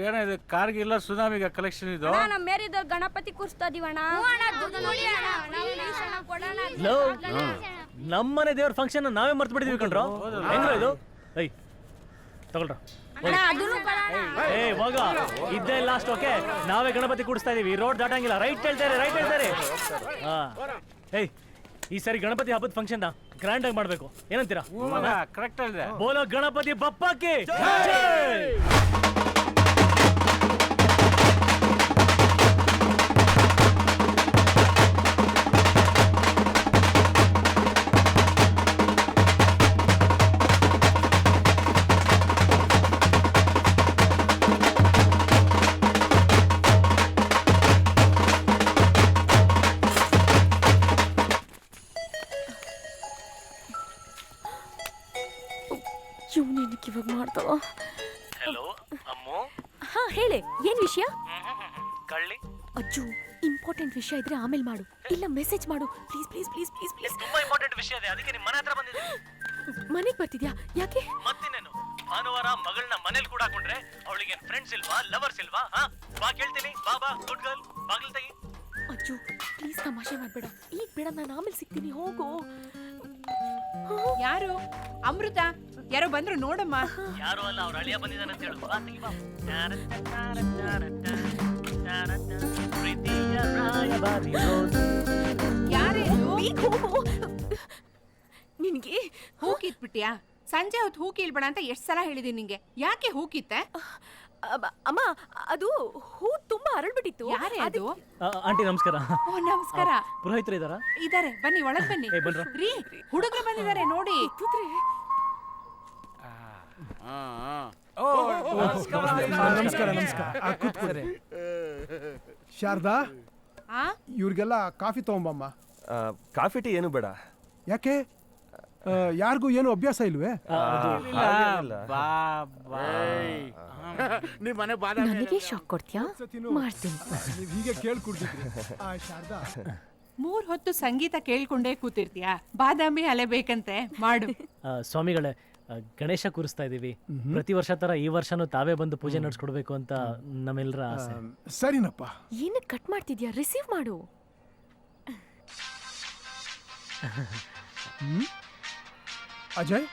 ಏನಿದೆ ಕಾರ್ಗಿಲ್ಲ ಸುನಾಮಿಗ ಕಲೆಕ್ಷನ್ ಇದು ನಮ್ಮ ಮೇರಿದ ಗಣಪತಿ ಕೂರಿಸ್ತಾ ಇದೀವಣ್ಣ. ನಮ್ಮನೆ ದೇವ್ರ ಫಂಕ್ಷನ್ ನಾವೇ ಮರ್ತು ಬಿಟ್ಟಿದೀವಿ ಕಣ್ರೋ. ಹೆಂಗ್ರ ಇದು? ಐ ತಗೊಳ್ರ. ಏ ಹೋಗ, ಇದ್ದೇ ಲಾಸ್ಟ್. ಓಕೆ, ನಾವೇ ಗಣಪತಿ ಕೂಡಿಸ್ತಾ ಇದೀವಿ. ರೋಡ್ ದಾಟಂಗಿಲ್ಲ. ರೈಟ್ ಹೇಳ್ತಾರೆ. ಹಾ, ಏಯ್ ಈ ಸರಿ ಗಣಪತಿ ಹಬ್ಬದ ಫಂಕ್ಷನ್ ಗ್ರ್ಯಾಂಡ್ ಆಗಿ ಮಾಡ್ಬೇಕು. ಏನಂತೀರಾ? ಕರೆಕ್ಟ್ ಹೇಳಿದೆ. ಬೋಲೋ ಗಣಪತಿ ಬಪ್ಪಕ್ಕೆ. ಇವಾಗ ಮಾಡ್ತಾವ. ಹಲೋ ಅಮ್ಮು. ಹಾ ಹೇಳಿ, ಏನ್ ವಿಷಯ? ಕಳ್ಳಿ ಅಜ್ಜು, ಇಂಪಾರ್ಟೆಂಟ್ ವಿಷಯ ಇದ್ರೆ ಆಮೇಲೆ ಮಾಡು, ಇಲ್ಲ ಮೆಸೇಜ್ ಮಾಡು please please please please please. ತುಂಬಾ ಇಂಪಾರ್ಟೆಂಟ್ ವಿಷಯ ಇದೆ, ಅದಕ್ಕೆ ನಿಮ್ಮ ಮನೆ ಹತ್ರ ಬಂದಿದ್ದೀನಿ. ಮನೆಗೆ ಬರ್ತಿದ್ಯಾ? ಯಾಕೆ? ಮತ್ತಿನ್ನೇನು, ಭಾನುವಾರ ಮಗಳನ್ನ ಮನೇಲಿ ಕೂಡ ಹಾಕೊಂಡ್ರೆ ಅವಳಿಗೆ ಫ್ರೆಂಡ್ಸ್ ಇಲ್ವಾ, ಲವರ್ಸ್ ಇಲ್ವಾ? ಬಾ ಕೇಳ್ತೀನಿ, ಬಾ ಗುಡ್ ಗರ್ಲ್, ಬಾಗಿಲು ತೆಗಿ. ಅಜ್ಜು ಪ್ಲೀಸ್ ತಮಾಷೆ ಮಾಡ್ಬೇಡ, ಈಗ ಬೇಡ, ನಾನು ಆಮೇಲೆ ಸಿಗ್ತೀನಿ, ಹೋಗು. ಯಾರು? ಅಮೃತ ಯಾರೋ ಬಂದ್ರು ನೋಡಮ್ಮ. ಯಾರು ಅಲ್ಲ, ಅವ್ರ ಅಳಿಯ ಬಂದಿದ್ದಾನೆ ಅಂತ ಹೇಳು. ಬಾ ತೆಗಿ ಬಾ. ಯಾರೇ ನಿನ್ಗೆ ಹೂ ಕಿತ್ಬಿಟ್ಯಾ? ಸಂಜೆ ಹೊತ್ತು ಹೂ ಕೀಳ್ಬೇಡ ಅಂತ ಎಷ್ಟ್ ಸಲ ಹೇಳಿದೀನಿ ನಿಂಗೆ. ಯಾಕೆ ಹೂ ಕಿತ್ತೆ? ಅಮ್ಮ, ಅದು ಹೂ ತುಂಬಾ ಅರಳ್ಬಿಟ್ಟಿತ್ತು. ಯಾರೇ ಅದು? ಆಂಟಿ ನಮಸ್ಕಾರ. ಓ ನಮಸ್ಕಾರ. ಪುರೋಹಿತರು ಇದಾರಾ? ಇದಾರೆ, ಬನ್ನಿ ಒಳಗ್ ಬನ್ನಿ. ರೀ, ಹುಡುಗರು ಬಂದಿದ್ದಾರೆ ನೋಡಿ. ನಮಸ್ಕಾರ. ಕೂತ್ಕೊಳ್ಳಿ. ಶಾರದಾ, ಇವ್ರಿಗೆಲ್ಲ ಕಾಫಿ ತಗೊಂಬಮ್ಮ. ಕಾಫಿ ಟೀ ಏನು ಬೇಡ. ಯಾಕೆ? ಯಾರಿಗೂ ಏನು ಅಭ್ಯಾಸ ಇಲ್ವೇ? ನನಗೆ ಶಾಕ್ ಕೊಡ್ತೀಯಾ? ಮಾಡ್ತೀನಿ. ನೀವು ಹೀಗೆ ಕೇಳ್ಕೊಡ್ತಿದ್ರಿ. ಶಾರದಾ, 3 ಹೊತ್ತು ಸಂಗೀತ ಕೇಳ್ಕೊಂಡೇ ಕೂತಿರ್ತೀಯಾ? ಬಾದಾಮಿ ಅಲೆ ಬೇಕಂತೆ, ಮಾಡು. ಸ್ವಾಮಿಗಳೇ, ಗಣೇಶ ಕೂರಿಸ್ತಾ ಇದೀವಿ. ಪ್ರತಿ ವರ್ಷ ತರ ಈ ವರ್ಷನೂ ತಾವೇ ಬಂದು ಪೂಜೆ ನಡೆಸ್ಕೊಡ್ಬೇಕು ಅಂತ ನಮ್ಮೆಲ್ಲರ ಆಸೆ. ಸರಿನಪ್ಪ. ಏನಕ್ಕೆ ಕಟ್ ಮಾಡ್ತಿದ್ಯಾ? ರಿಸೀವ್ ಮಾಡು. ಅಜಯ್,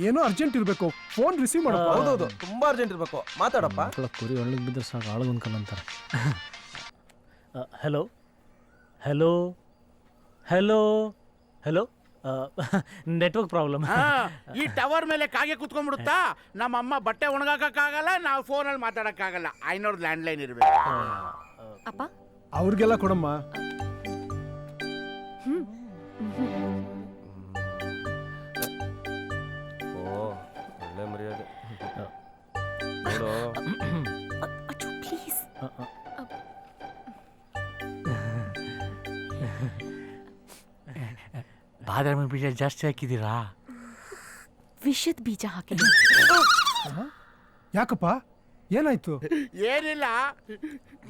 ಏನೋ ಅರ್ಜೆಂಟ್ ಇರ್ಬೇಕು, ಫೋನ್ ರಿಸೀವ್ ಮಾಡಪ್ಪ. ಹೌದೌದು, ತುಂಬಾ ಅರ್ಜೆಂಟ್ ಇರ್ಬೇಕು, ಮಾತಾಡಪ್ಪ. ಕುರಿ ಒಳಗೆ ಬಿದ್ದರೆ ಸಾಕು, ಆಳಗೊಂದ್ಕಲ್ಲಂತಾರೆ. Hello hello hello hello, network problem. ಈ ಟವರ್ ಮೇಲೆ ಕಾಗೆ ಕುತ್ಕೊಂಡ್ಬಿಡುತ್ತಾ? ನಮ್ಮ ಅಮ್ಮ ಬಟ್ಟೆ ಒಣಗಾಕಕ್ಕಾಗಲ್ಲ, ನಾವು ಫೋನಲ್ಲಿ ಮಾತಾಡಕ್ಕಾಗಲ್ಲ. 500 ಲ್ಯಾಂಡ್ಲೈನ್ ಇರ್ಬೇಕು. ಅಪ್ಪ ಅವ್ರಿಗೆಲ್ಲ ಕೊಡಮ್ಮ. ಒಳ್ಳೆ ಮರ್ಯಾದೆ. ಅಜ್ಜು ಪ್ಲೀಸ್. ಬಾದಾಮಿ ಬೀಜ ಜಾಸ್ತಿ ಹಾಕಿದ್ದೀರಾ? ವಿಷದ ಬೀಜ ಹಾಕಿ. ಯಾಕಪ್ಪ, ಏನಾಯ್ತು? ಏನಿಲ್ಲ,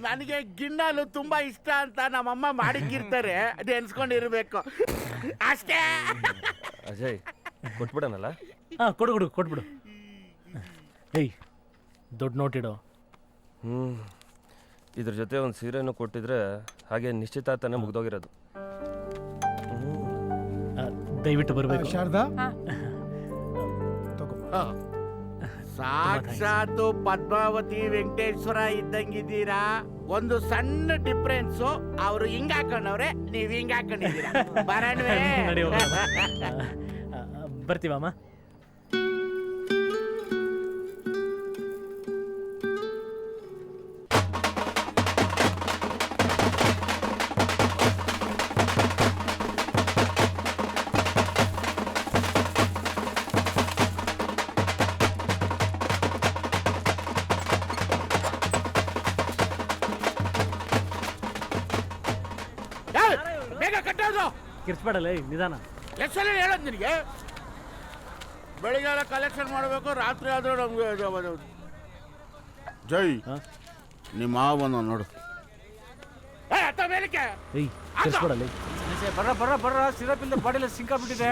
ನನಗೆ ಗಿಣ್ಣಾಲು ತುಂಬಾ ಇಷ್ಟ ಅಂತ ನಮ್ಮಮ್ಮ ಮಾಡಿಕ್ಕಿರ್ತಾರೆ, ನೆನ್ಸ್ಕೊಂಡಿರ್ಬೇಕು ಅಷ್ಟೇ. ಅಜಯ್, ಕೊಟ್ಬಿಡನಲ್ಲ? ಕೊಟ್ಬಿಡು. ಏಯ್, ದೊಡ್ಡ ನೋಟ್ ಇಡೋ. ಇದ್ರ ಜೊತೆ ಒಂದು ಸೀರೆನೂ ಕೊಟ್ಟಿದ್ರೆ ಹಾಗೆ ನಿಶ್ಚಿತಾರ್ಥನೆ ಮುಗ್ದೋಗಿರೋದು. ದಯವಿಟ್ಟು ಬರಬೇಕು. ಶಾರದಾ, ಸಾಕ್ಷಾತ್ತು ಪದ್ಮಾವತಿ ವೆಂಕಟೇಶ್ವರ ಇದ್ದಂಗಿದ್ದೀರಾ. ಒಂದು ಸಣ್ಣ ಡಿಫ್ರೆನ್ಸು, ಅವರು ಹಿಂಗ ಹಾಕೊಂಡವ್ರೆ, ನೀವ್ ಹಿಂಗ ಹಾಕೊಂಡಿದ್ದೀರಾ. ಬರಣವೇ ಬರ್ತೀವಮ್ಮ. ಬೇಗ ಕಟ್ಟೋದು. ಕಿರ್ಚ್ಬೇಡಲ್ಲ, ನಿಧಾನ. ಎಷ್ಟೆಲ್ಲ ಹೇಳೋದು ನಿನಗೆ? ಬೆಳಿಗ್ಗೆ ಎಲ್ಲ ಕಲೆಕ್ಷನ್ ಮಾಡಬೇಕು, ರಾತ್ರಿ ಆದ್ರೂ ನಮ್ಗೆ. ಜೈ, ನಿಮ್ಮ ಮಾವನ ನೋಡು. ಬರ್ರ ಸಿರಪ್ ಇಲ್ಲ, ಬಾಡಿಲ್ಲ ಸಿಂಕಾಬಿಟ್ಟಿದೆ.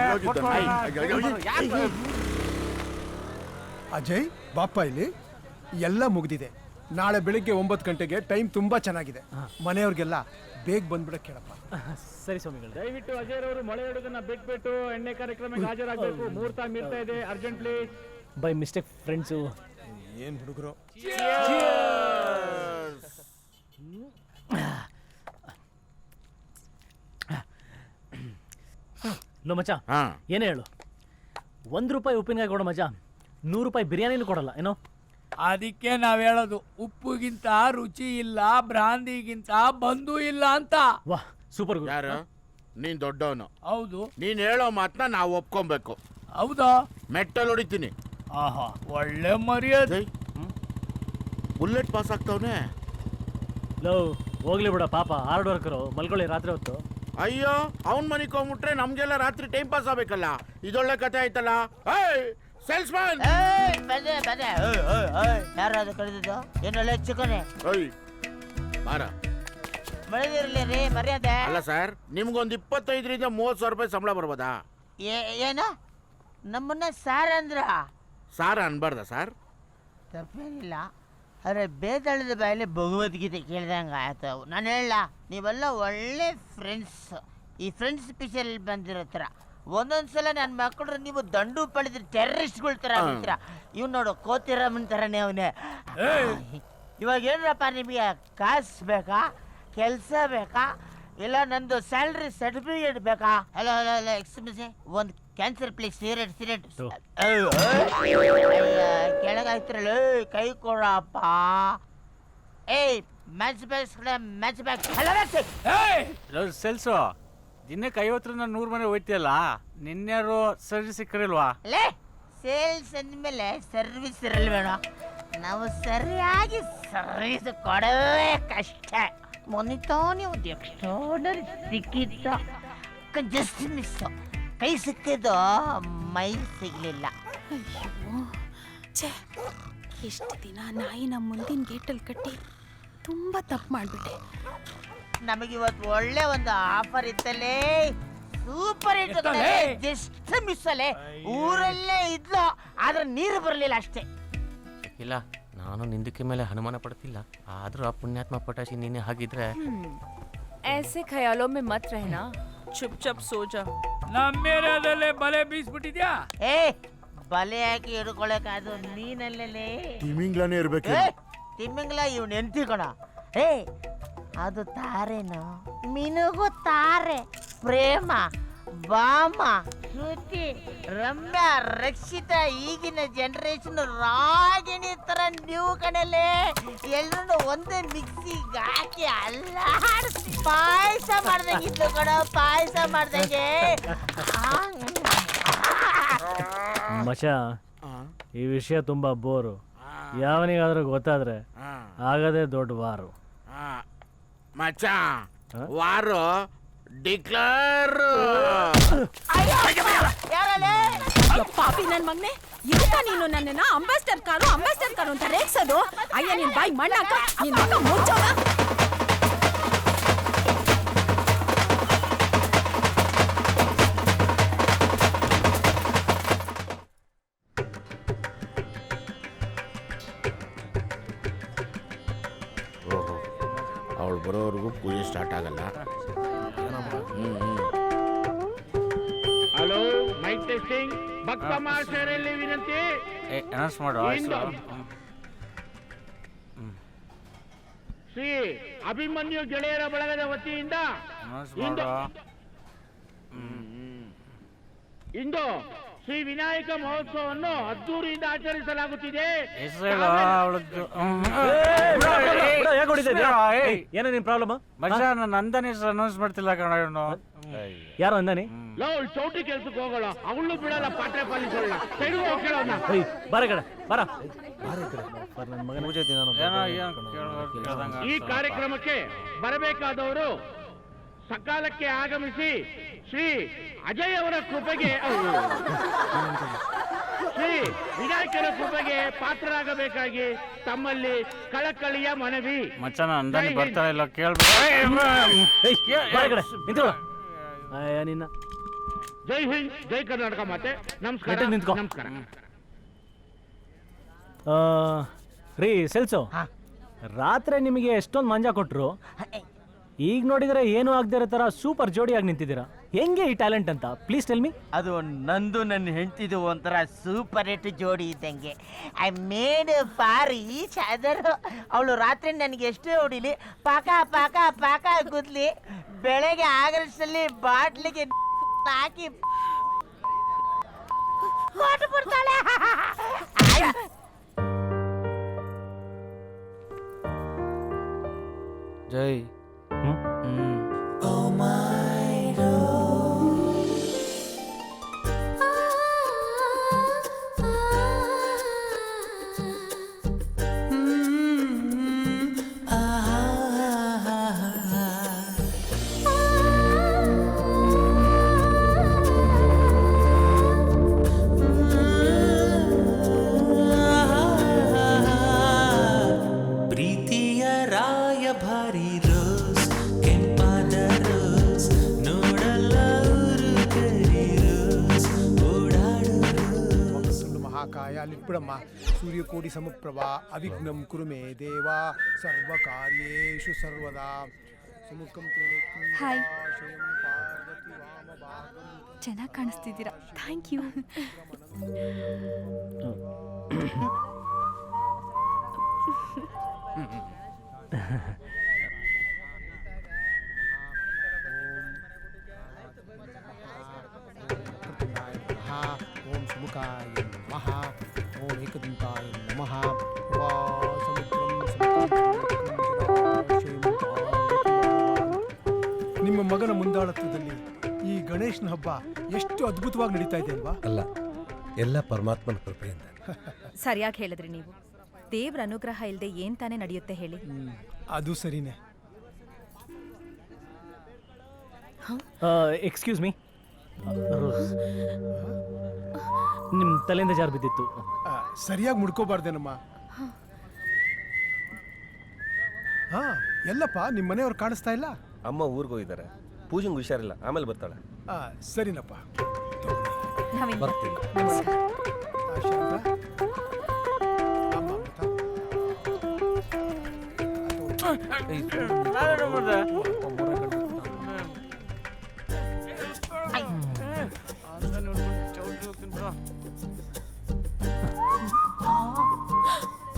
ಅಜಯ್ ಬಾಪ ಇಲ್ಲಿ ಎಲ್ಲ ಮುಗ್ದಿದೆ. ನಾಳೆ ಬೆಳಿಗ್ಗೆ 9 ಗಂಟೆಗೆ ಟೈಮ್ ತುಂಬಾ ಚೆನ್ನಾಗಿದೆ. ಮನೆಯವ್ರಿಗೆಲ್ಲ ಬೇಗ ಬಂದ್ಬಿಡಕ್ಕೆ ಕೇಳಪ್ಪ. ಸರಿ ಸ್ವಾಮಿಗಳು. ದಯವಿಟ್ಟು ಅಜಯ್ ಅವರು ಮಳೆ ಹುಡುಗನ ಬಿಟ್ಬಿಟ್ಟು ಎಣ್ಣೆ ಕಾರ್ಯಕ್ರಮಕ್ಕೆ ಹಾಜರಾಗಬೇಕು. ಮುಹೂರ್ತ ಮೀರ್ತಾ ಇದೆ, urgent please. By mistake friends. ಏನ್ ಹುಡುಗರು. ಲೋ ಮಚ್ಚ, ಏನೇ ಹೇಳು, ₹1 ಉಪ್ಪಿನಕಾಯಿ ಕೊಡು ಮಚ್ಚ, ₹100 ಬಿರಿಯಾನಿನೂ ಕೊಡಲ್ಲ ಏನೋ. ಅದಕ್ಕೆ ನಾವ್ ಹೇಳೋದು ಉಪ್ಪುಗಿಂತ ರುಚಿ ಇಲ್ಲ, ಭ್ರಾಂತಿಗಿಂತ ಬಂಧು ಇಲ್ಲ ಅಂತ. ವಾಹ್ ಸೂಪರ್ ಗುಡ್. ಯಾರು ನೀನ್ ದೊಡ್ಡವನು, ಹೌದು. ನೀನ್ ಹೇಳೋ ಮಾತನ್ನ ನಾವು ಒಪ್ಕೊಬೇಕು. ಹೌದಾ? ಮೆಟ್ಟಲ್ ಹೊಡಿತೀನಿ. ಆಹಾ, ಒಳ್ಳೆ ಮರ್ಯಾದೆ. Bullet pass ಆಗ್ತಾವನೆ. ಲೋ ಹೋಗ್ಲಿ ಬಿಡ ಪಾಪ, ಹಾರ್ಡ್ ವರ್ಕರು, ಮಲ್ಕೊಳ್ಳಿ ರಾತ್ರಿ ಹೊತ್ತು. ಅಯ್ಯೋ, ಅವ್ನ್ ಮನೆಗೆ ಹೋಗ್ಬಿಟ್ರೆ ನಮ್ಗೆಲ್ಲ ರಾತ್ರಿ ಟೈಮ್ ಪಾಸ್ ಆಗ್ಬೇಕಲ್ಲ. ಇದೊಳ್ಳೆ ಕತೆ ಆಯ್ತಲ್ಲ. ಸೇಲ್ಸ್ಮನ್ ಯಾರು ಕಳೆದಿದ್ದು? ಏನೊಳ್ಳೆ ಚಿಕನೆ ಬಾರ. ಬೆಳೆದಿರ್ಲಿ ರೀ, ಮರ್ಯಾದೆ. ಅಲ್ಲ ಸರ್, ನಿಮ್ಗೊಂದು 25ರಿಂದ 30 ರೂಪಾಯಿ ಸಂಬಳ ಬರ್ಬೋದಾ? ಏನು ನಮ್ಮನ್ನ ಸಾರ್ ಅಂದ್ರ? ಸಾರ ಅನ್ಬಾರ್ದ ಸರ್? ತಪ್ಪೇನಿಲ್ಲ, ಆದರೆ ಬೇತಾಳದ ಬಾಯಲ್ಲಿ ಭಗವದ್ಗೀತೆ ಕೇಳ್ದಂಗೆ ಆಯ್ತು. ನಾನು ಹೇಳ, ನೀವೆಲ್ಲ ಒಳ್ಳೆ ಫ್ರೆಂಡ್ಸ್. ಈ ಫ್ರೆಂಡ್ಸ್ ಪಿಕ್ಚರ್ ಬಂದಿರೋ ಥರ ಒಂದೊಂದ್ಸಲ ನನ್ನ ಮಕ್ಕಳು ನೀವು ದಂಡು ಪಡೆದ್ರೆ ಟೆರರಿಸ್ಟ್ಗಳ ಥರ ಆಗ್ತೀರ. ಇವ್ ನೋಡು ಕೋತಿರಮ್ಮನ ಥರನೇ ಅವನೇ. ಇವಾಗ ಏನಪ್ಪ, ನಿಮಗೆ ಕಾಸು ಬೇಕಾ, ಕೆಲಸ ಬೇಕಾ, ಇಲ್ಲ ನಂದು ಸ್ಯಾಲ್ರಿ ಸರ್ಟಿಫಿಕೇಟ್ ಬೇಕಾ? ಹಲೋ ಹಲೋ ಹಲೋ, ಎಕ್ಸ್ಕ್ಯೂಸ್, ಒಂದು ಕ್ಯಾನ್ಸರ್ ಪ್ಲೀಸ್. ಸಿಗರೇಟ್ ಕೆಳಗಾಗ್ತಿರಲ್ಲ, ಕೈ ಕೊಡಪ್ಪ. ಏಯ್ ಮ್ಯಾಚ್ ಬ್ಯಾಕ್ ಸೆಲ್ಸು ದಿನಕ್ಕೆ 50ರಿಂದ 100 ಮನೆ ಹೋಯ್ತಿಯಲ್ಲ, ನಿನ್ಯಾರು ಸರ್ವಿಸ್ ಸಿಕ್ಕರಿಲ್ವಾ? ಲೇ, ಸೇಲ್ಸ್ ಅಂದಮೇಲೆ ಸರ್ವಿಸ್ ಇರಲ್ವೇಣ? ನಾವು ಸರಿಯಾಗಿ ಸರ್ವಿಸ್ ಕೊಡೋದೇ ಕಷ್ಟ. ಮೊನ್ನೆ ಒಂದು ಎಕ್ಸ್ಟ್ರಾರ್ಡರಿ ಸಿಕ್ಕಿದ್ದ, ಜಸ್ಟ್ ಮಿಸ್. ಕೈ ಸಿಕ್ಕಿದ್ದು, ಮೈ ಸಿಗ್ಲಿಲ್ಲ. ಅಯ್ಯೋ ಛೇ, ಎಷ್ಟು ದಿನ ನಾಯಿನ ಮುಂದಿನ ಗೇಟಲ್ಲಿ ಕಟ್ಟಿ ತುಂಬ ತಪ್ಪು ಮಾಡಿಬಿಟ್ಟೆ. ನಮಗಿವತ್ತು ಒಳ್ಳೆ ಒಂದು ಆಫರ್ ಇತ್ತಲ್ಲೇ, ಸೂಪರ್ ಹಿಟ್. ಜಸ್ಟ್ ಮಿಸ್ ಅಲ್ಲೇ, ಊರಲ್ಲೇ ಇದ್ಲು, ಆದ್ರೆ ನೀರು ಬರಲಿಲ್ಲ ಅಷ್ಟೇ. ಇಲ್ಲ, ನಾನು ನಿಂದಕ್ಕೆ ಮೇಲೆ ಅನುಮಾನ ಪಡ್ತಿಲ್ಲ, ಆದ್ರೂ ಆ ಪುಣ್ಯಾತ್ಮ ಪಟಾಶಿ ನೀನೆ ಹಾಗಿದ್ರೆ. ऐसे ख्यालों में मत रहना, चुपचाप सो जा. ನಮ್ಮೇರದಲ್ಲೇ ಬಲೆ ಬೀಸ್ಬಿಟ್ಟಿದ್ಯಾ? ಏ, ಬಲೆ ಹಾಕಿ ಹಿಡ್ಕೊಳಕಾದ್ರು ನೀನಲ್ಲೇ. ತಿಮಿಂಗ್ಲನೇ ಇರ್ಬೇಕು. ತಿಮ್ಮಿಂಗ್ಲ ಇವ್ನ ಎಂತಿ ಕಣ. ಏ, ಅದು ತಾರೇನು, ಮಿನುಗು ತಾರೆ. ಪ್ರೇಮ, ಬಾಮ, ಶ್ರುತಿ, ರಮ್ಯಾ, ರಕ್ಷಿತಾ, ಈಗಿನ ಜನರೇಷನ್ ರಾಗಿಣಿ ತರ ನೀವು ಕಣಲೆ. ಎಲ್ಲರೂ ಒಂದೇ ಮಿಕ್ಸಿಗೆ ಹಾಕಿ ಅಲ್ಲಾಡಿಸಿ ಪಾಯಸ ಮಾಡ್ದಂಗಿತ್ತು ಕಣ, ಪಾಯಸ ಮಾಡ್ದಂಗೆ. ಮಚ, ಈ ವಿಷಯ ತುಂಬಾ ಬೋರು. ಯಾವನಿಗಾದ್ರೂ ಗೊತ್ತಾದ್ರೆ ಆಗದೇ ದೊಡ್ಡ ವಾರು. ಮಚ್ಚ, ವಾರು ಡಿಕ್ಲೇರ್. ಪಾಪಿ ನನ್ ಮಗನೆ, ಇದಕ್ಕ ನೀನು ನನ್ನನ್ನ ಅಂಬಾಸ್ಟರ್ ಕಾರು ಅಂತ ರೇಗ್ಸೋದು? ಅಯ್ಯ, ನಿನ್ ಬಾಯಿ ಮಣ್ಣಾಕ, ನಿನ್ ಮಗ ಮುಚ್ಚೋಣ. ಓಹೋ, ಅವಳು ಬರೋವರೆಗೂ ಪೂಜೆ ಸ್ಟಾರ್ಟ್ ಆಗಲ್ಲ. Hello, mike testing. ಭಕ್ತ ಮಹಾಶಯರಲ್ಲಿ ವಿನಂತಿ. ಅನೌನ್ಸ್ ಮಾಡು. ಶ್ರೀ ಅಭಿಮನ್ಯು ಗೆಳೆಯರ ಬಳಗದ ವತಿಯಿಂದ ಇಂದು ಶ್ರೀ ವಿನಾಯಕ ಮಹೋತ್ಸವವನ್ನು ಅದ್ದೂರಿಯಿಂದ ಆಚರಿಸಲಾಗುತ್ತಿದೆ. ಏನೋ ನಿನ್ ಪ್ರಾಬ್ಲಮ್? ನನ್ನ ಅಂದನ ಹೆಸರು ಅನೌನ್ಸ್ ಮಾಡ್ತಿಲ್ಲ ಕಣ. ಯಾರು ಅಂದಾನಿ? ಚೌಟಿ ಕೆಲ್ಸಕ್ಕೆ ಹೋಗೋಣ, ಅವಳು ಬಿಡಲ್ಲ ಪಾತ್ರೆ ಪಾಲಿಸೋಣ. ಬರ ಕಡೆ ಬರ. ಈ ಕಾರ್ಯಕ್ರಮಕ್ಕೆ ಬರಬೇಕಾದವರು ಸಕಾಲಕ್ಕೆ ಆಗಮಿಸಿ ಶ್ರೀ ಅಜಯ್ ಅವರ ಕೃಪೆಗೆ, ಶ್ರೀ ವಿನಾಯಕರ ಕೃಪೆಗೆ ಪಾತ್ರರಾಗಬೇಕಾಗಿ ತಮ್ಮಲ್ಲಿ ಕಳಕಳಿಯ ಮನವಿ. ಮಚ್ಚನ ಅಂದಾನಿ ಬರ್ತಾ ಇಲ್ಲ, ಕೇಳ್ಬೇಕು. ನಿನ್ನ ಜೈ ಹಿಂದ್, ಜೈ ಕರ್ನಾಟಕ ಮಾತೆ. ನಮಸ್ಕಾರ. ನಮಸ್ಕಾರ. ರೀ ಸೆಲ್ಸು ಹಾ. ರಾತ್ರಿ ನಿಮಗೆ ಎಷ್ಟೊಂದು ಮಂಜ ಕೊಟ್ಟರು, ಈಗ ನೋಡಿದರೆ ಏನೂ ಆಗದೆ ಇರೋ ಥರ ಸೂಪರ್ ಜೋಡಿಯಾಗಿ ನಿಂತಿದ್ದೀರಾ. ಹೆಂಗೆ ಈ ಟ್ಯಾಲೆಂಟ್ ಅಂತ ಪ್ಲೀಸ್ ಟೆಲ್ ಮಿ. ಅದು ನಂದು ನನ್ನ ಹೆಂಡತಿದು ಒಂಥರ ಸೂಪರ್ ಹಿಟ್ ಜೋಡಿ ಇದ್ದಂಗೆ. I made for each other. ಅವಳು ರಾತ್ರಿ ನನಗೆ ಎಷ್ಟೇ ಹೊಡಿಲಿ, ಪಾಕ ಪಾಕ ಪಾಕ ಗುದ್ಲಿ, ಬೆಳಗ್ಗೆ ಆಗಲ್ಸಲ್ಲಿ ಬಾಟ್ಲಿಗೆ ಹಾಕಿ ಕೊಟ್ಟು ಬಿಡ್ತಾಳೆ. ಜೈ ಪ್ರೀತಿಯ ರಾಯಭಾರಿ ರೋಸ್, ಕೆಂಪಾದ ರೋಸ್, ನೋಡಲ್ಲವರು ಕರಿ ರೋಸ್, ಓಡಾಡು ಸುಳ್ಳು ಮಹಾಕಾಯ ಅಲ್ಲಿಟ್ಬಿಡಮ್ಮ. ಸೂರ್ಯಕೋಟಿ ಸಮಪ್ರಭಾ ಅವಿಘ್ನಂ ಕುರು ಮೇ ದೇವ ಸರ್ವಕಾರ್ಯೇಷು ಸರ್ವದಾ ಸುಮುಖಂ ಹಾಯ್. ಚೆನ್ನಾಗಿ ಕಾಣಿಸ್ತಿದ್ದೀರಾ. Thank you. ಓಂ ಸುಮುಖಾಯ ನಮಃ, ಓಂ ಏಕದಂತಾಯ ನಮಃ. ನಿಮ್ಮ ಮಗನ ಮುಂದಾಳತ್ವದಲ್ಲಿ ಈ ಗಣೇಶನ ಹಬ್ಬ ಎಷ್ಟು ಅದ್ಭುತವಾಗಿ ನಡೀತಾ ಇದೆ ಅಲ್ವಾ? ಅಲ್ಲ, ಎಲ್ಲ ಪರಮಾತ್ಮನ ಕೃಪೆಯಿಂದ. ಸರಿಯಾಗಿ ಹೇಳಿದ್ರಿ ನೀವು. ದೇವ್ರ ಅನುಗ್ರಹ ಇಲ್ಲದೆ ಏನ್ ತಾನೇ ನಡೆಯುತ್ತೆ ಹೇಳಿ. ಅದು ಸರಿನೇ. ಎಕ್ಸ್ಕ್ಯೂಸ್ ಮೀ, ರೋಸ್ ನಿಮ್ಮ ತಲೆಯಿಂದ ಜಾರು ಬಿದ್ದಿತ್ತು. ಸರಿಯಾಗಿ ಮುಡ್ಕೋಬಾರ್ದೇನಮ್ಮ. ಹಾ, ಎಲ್ಲಪ್ಪ ನಿಮ್ಮ ಮನೆಯವ್ರು ಕಾಣಿಸ್ತಾ ಇಲ್ಲ? ಅಮ್ಮ ಊರಿಗೆ ಹೋಗಿದ್ದಾರೆ, ಪೂಜೆಗೆ ಹುಷಾರಿಲ್ಲ, ಆಮೇಲೆ ಬರ್ತಾಳೆ. ಸರಿನಪ್ಪ, ಬರ್ತೀನಿ.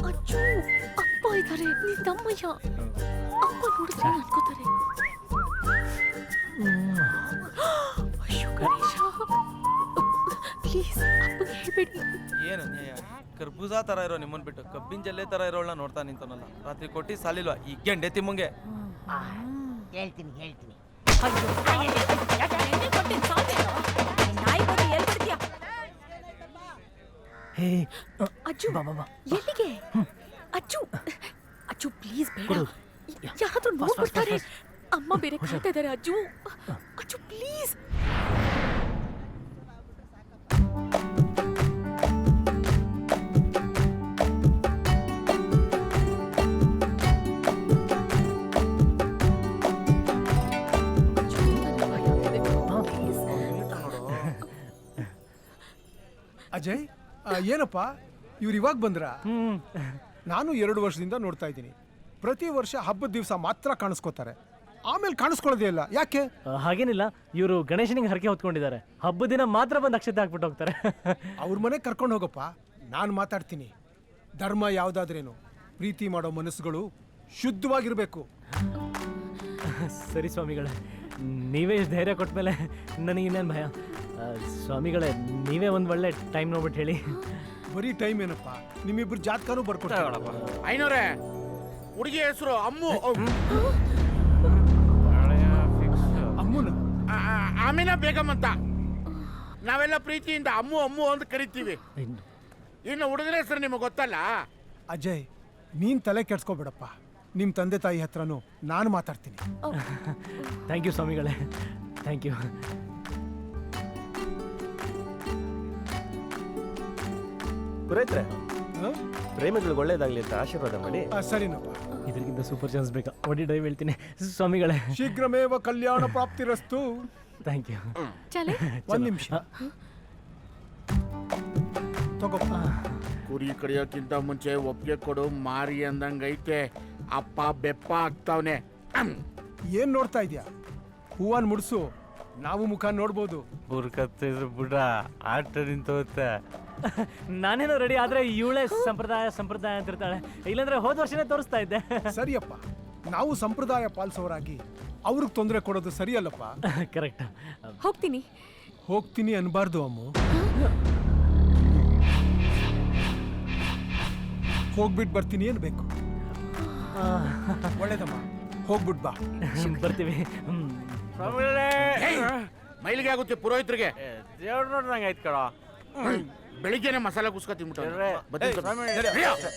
ಅಚ್ಚು, ಅಪ್ಪ ಇದ್ದಾರೆ. ನಿನ್ನಮ್ಮಯ್ಯ. ಅಪ್ಪ ನೋಡಿದ್ರೆ ಅನ್ಕೋತಾರೆ. ಅಯ್ಯೋ ಗಣೇಶ, ಪ್ಲೀಸ್ ಅಪ್ಪಗೆ ಹೇಳ್ಬೇಡಿ. ಏನು ನ್ಯಾಯ? ಕರ್ಬೂಜಾ ತರ ಇರೋ ನಿಮ್ಮನ್ ಬಿಟ್ಟು ಕಬ್ಬಿನ ಜಲ್ಲೆ ತರ ಇರೋಳನ್ನ ನೋಡ್ತಾ ನಿಂತನಲ್ಲ. ರಾತ್ರಿ ಕೊಟ್ಟಿ ಸಾಲಿಲ್ವಾ ಈ ಗೆಂಡೆ ತಿಮ್ಮಂಗೆ? ಹೇಳ್ತೀನಿ ಹೇಳ್ತೀನಿ. ಅಜ್ಜು, ಎಲ್ಲಿಗೆ? ಅಜ್ಜು, ಅಜ್ಜು ಪ್ಲೀಸ್ ಬೇಡ. ಯಾರಾದ್ರೂ ನೋಡ್ಬಿಡ್ತಾರೆ. ಅಮ್ಮ ಬೇರೆ ಕಾಯ್ತಾ ಇದ್ದಾರೆ. ಅಜ್ಜು, ಅಜ್ಜು ಪ್ಲೀಸ್. ಅಜಯ್, ಏನಪ್ಪ ಇವ್ರು ಇವಾಗ ಬಂದ್ರ? ನಾನು 2 ವರ್ಷದಿಂದ ನೋಡ್ತಾ ಇದ್ದೀನಿ. ಪ್ರತಿ ವರ್ಷ ಹಬ್ಬದ ದಿವಸ ಮಾತ್ರ ಕಾಣಿಸ್ಕೋತಾರೆ, ಆಮೇಲೆ ಕಾಣಿಸ್ಕೊಳ್ಳೋದೇ ಇಲ್ಲ. ಯಾಕೆ? ಹಾಗೇನಿಲ್ಲ, ಇವರು ಗಣೇಶನಿಗೆ ಹರಕೆ ಹೊತ್ಕೊಂಡಿದ್ದಾರೆ. ಹಬ್ಬದ ದಿನ ಮಾತ್ರ ಬಂದು ಅಕ್ಷತೆ ಹಾಕ್ಬಿಟ್ಟು ಹೋಗ್ತಾರೆ. ಅವ್ರ ಮನೆಗೆ ಕರ್ಕೊಂಡು ಹೋಗಪ್ಪ, ನಾನು ಮಾತಾಡ್ತೀನಿ. ಧರ್ಮ ಯಾವುದಾದ್ರೇನು, ಪ್ರೀತಿ ಮಾಡೋ ಮನಸ್ಸುಗಳು ಶುದ್ಧವಾಗಿರಬೇಕು. ಸರಿ ಸ್ವಾಮಿಗಳೇ, ನೀವೇ ಇಷ್ಟು ಧೈರ್ಯ ಕೊಟ್ಟ ಮೇಲೆ ನನಗೆ ಇನ್ನೇನು ಭಯ. ಸ್ವಾಮಿಗಳೇ, ನೀವೇ ಒಂದು ಒಳ್ಳೆ ಟೈಮ್ ನೋಡ್ಬಿಟ್ಟು ಹೇಳಿ. ಬರೀ ಟೈಮ್ ಏನಪ್ಪ, ನಿಮ್ಮಿಬ್ರು ಜಾತಕನೂ ಬರ್ಕೊಡ್ತಾಳೆ. ಐನೋರೆ, ಹುಡುಗಿ ಹೆಸರು ಅಮ್ಮು. ಅಮ್ಮನ ಆಮಿನಾ ಬೇಗಂ ಅಂತ. ನಾವೆಲ್ಲ ಪ್ರೀತಿಯಿಂದ ಅಮ್ಮು ಅಮ್ಮು ಅಂತ ಕರಿತೀವಿ. ಇನ್ನು ಹುಡುಗನ ಹೆಸರು ನಿಮಗೆ ಗೊತ್ತಲ್ಲ? ಅಜಯ್, ನೀನ್ ತಲೆ ಕೆಡ್ಸ್ಕೊಬೇಡಪ್ಪ. ನಿಮ್ಮ ತಂದೆ ತಾಯಿ ಹತ್ರನೂ ನಾನು ಮಾತಾಡ್ತೀನಿ. ಥ್ಯಾಂಕ್ ಯು ಸ್ವಾಮಿಗಳೇ, ಥ್ಯಾಂಕ್ ಯು. ಪುರೋಹಿತ್ರೆ, ಪ್ರೇಮಿಗಳಿಗೆ ಒಳ್ಳೇದಾಗ್ಲಿ ಅಂತ ಆಶೀರ್ವಾದ ಮಾಡಿ. ಸರಿನಪ್ಪ. ಇದಕ್ಕಿಂತ ಸೂಪರ್ ಚಾನ್ಸ್ ಬೇಕಾ? ಒಡಿ ಡ್ರೈವ್ ಹೇಳ್ತೀನಿ ಸ್ವಾಮಿಗಳೇ. ಶೀಘ್ರಮೇವ ಕಲ್ಯಾಣ ಪ್ರಾಪ್ತಿರಸ್ತು. Thank you. ಚಲೋ, 1 ನಿಮಿಷ ತಗೋಪ್ಪ. ಕುರಿ ಕಡಿಯೋಕ್ಕಿಂತ ಮುಂಚೆ ಒಪ್ಪಿಗೆ ಕೊಡು ಮಾರಿ ಅಂದಂಗೈತೆ. ಅಪ್ಪ ಬೆಪ್ಪ ಆಗ್ತಾವನೆ. ಏನ್ ನೋಡ್ತಾ ಇದ್ಯಾ? ಹೂವನ್ ಮುಡ್ಸು, ನಾವು ಮುಖ ನೋಡ್ಬೋದು. ಬುರ್ಕತ್ತಿದ್ರು ಬುಡ ಆಟ ನಿಂತೋಗುತ್ತೆ. ನಾನೇನೋ ರೆಡಿ ಆದ್ರೆ ಇವಳೇ ಸಂಪ್ರದಾಯ ಅಂತಿರ್ತಾಳೆ. ಇಲ್ಲಾಂದ್ರೆ ಹೋದ ವರ್ಷನೇ ತೋರಿಸ್ತಾ ಇದ್ದೆ. ಸರಿಯಪ್ಪ, ನಾವು ಸಂಪ್ರದಾಯ ಪಾಲಿಸೋರಾಗಿ ಅವ್ರಿಗೆ ತೊಂದರೆ ಕೊಡೋದು ಸರಿಯಲ್ಲಪ್ಪ. ಕರೆಕ್ಟ್. ಹೋಗ್ತೀನಿ. ಹೋಗ್ತೀನಿ ಅನ್ಬಾರ್ದು ಅಮ್ಮು. ಹೋಗ್ಬಿಟ್ಟು ಬರ್ತೀನಿ ಅನ್ಬೇಕು. ಒಳ್ಳೇದಮ್ಮ, ಹೋಗ್ಬಿಟ್ ಬಾ. ಬರ್ತೀವಿ. ಮೈಲಿಗೆ ಆಗುತ್ತೆ ಪುರೋಹಿತರಿಗೆ. ದೇವ್ರು ನೋಡ್ದಂಗೆ ಆಯ್ತು ಕಣ. ಬೆಳಿಗ್ಗೆನೆ ಮಸಾಲೆ ಕುಸ್ಕ ತಿನ್ಬಿಟ್ಟು